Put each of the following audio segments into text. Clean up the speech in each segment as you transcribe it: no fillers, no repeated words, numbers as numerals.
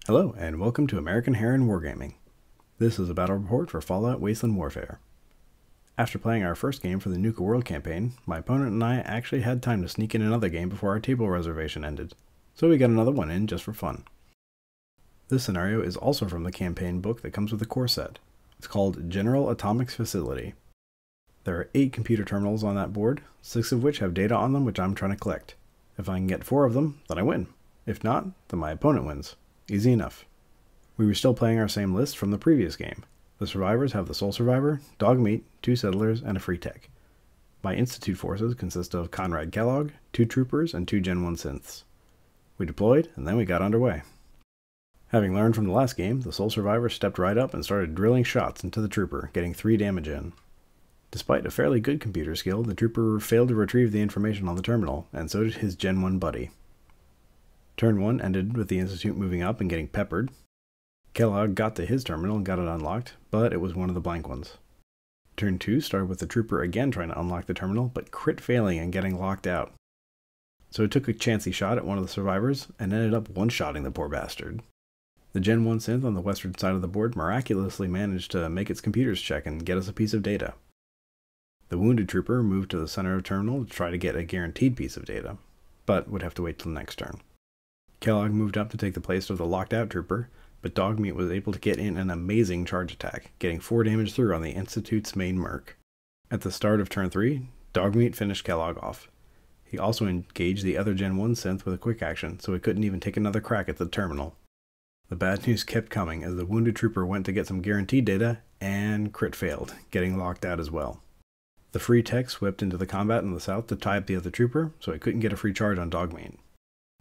Hello, and welcome to American Heron Wargaming. This is a battle report for Fallout Wasteland Warfare. After playing our first game for the Nuka World campaign, my opponent and I actually had time to sneak in another game before our table reservation ended, so we got another one in just for fun. This scenario is also from the campaign book that comes with the core set. It's called General Atomics Facility. There are 8 computer terminals on that board, 6 of which have data on them which I'm trying to collect. If I can get 4 of them, then I win. If not, then my opponent wins. Easy enough. We were still playing our same list from the previous game. The survivors have the sole survivor, dog meat, 2 settlers, and a free tech. My institute forces consist of Conrad Kellogg, 2 troopers, and 2 Gen 1 synths. We deployed, and then we got underway. Having learned from the last game, the sole survivor stepped right up and started drilling shots into the trooper, getting 3 damage in. Despite a fairly good computer skill, the trooper failed to retrieve the information on the terminal, and so did his Gen 1 buddy. Turn 1 ended with the Institute moving up and getting peppered. Kellogg got to his terminal and got it unlocked, but it was one of the blank ones. Turn 2 started with the trooper again trying to unlock the terminal, but crit failing and getting locked out. So it took a chancy shot at one of the survivors, and ended up one-shotting the poor bastard. The Gen 1 synth on the western side of the board miraculously managed to make its computers check and get us a piece of data. The wounded trooper moved to the center of the terminal to try to get a guaranteed piece of data, but would have to wait till the next turn. Kellogg moved up to take the place of the locked-out trooper, but Dogmeat was able to get in an amazing charge attack, getting 4 damage through on the Institute's main merc. At the start of turn 3, Dogmeat finished Kellogg off. He also engaged the other Gen 1 synth with a quick action, so he couldn't even take another crack at the terminal. The bad news kept coming as the wounded trooper went to get some guaranteed data, and crit failed, getting locked out as well. The free tech swept into the combat in the south to tie up the other trooper, so he couldn't get a free charge on Dogmeat.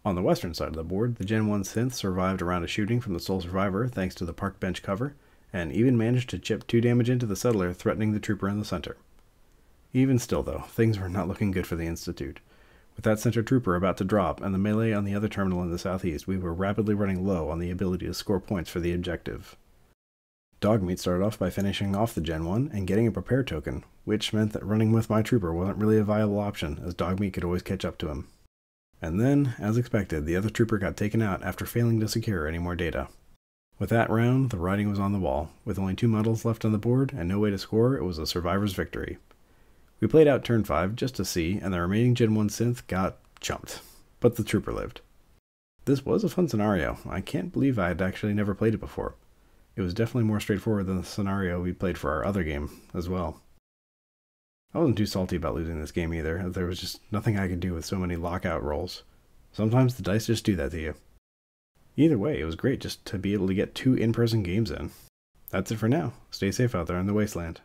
On the western side of the board, the Gen 1 synth survived a round of shooting from the sole survivor thanks to the park bench cover, and even managed to chip 2 damage into the settler, threatening the trooper in the center. Even still though, things were not looking good for the Institute. With that center trooper about to drop and the melee on the other terminal in the southeast, we were rapidly running low on the ability to score points for the objective. Dogmeat started off by finishing off the Gen 1 and getting a prepare token, which meant that running with my trooper wasn't really a viable option, as Dogmeat could always catch up to him. And then, as expected, the other trooper got taken out after failing to secure any more data. With that round, the writing was on the wall. With only 2 medals left on the board and no way to score, it was a survivor's victory. We played out turn 5 just to see, and the remaining Gen 1 synth got jumped, but the trooper lived. This was a fun scenario. I can't believe I had actually never played it before. It was definitely more straightforward than the scenario we played for our other game as well. I wasn't too salty about losing this game either, as there was just nothing I could do with so many lockout rolls. Sometimes the dice just do that to you. Either way, it was great just to be able to get 2 in-person games in. That's it for now. Stay safe out there in the wasteland.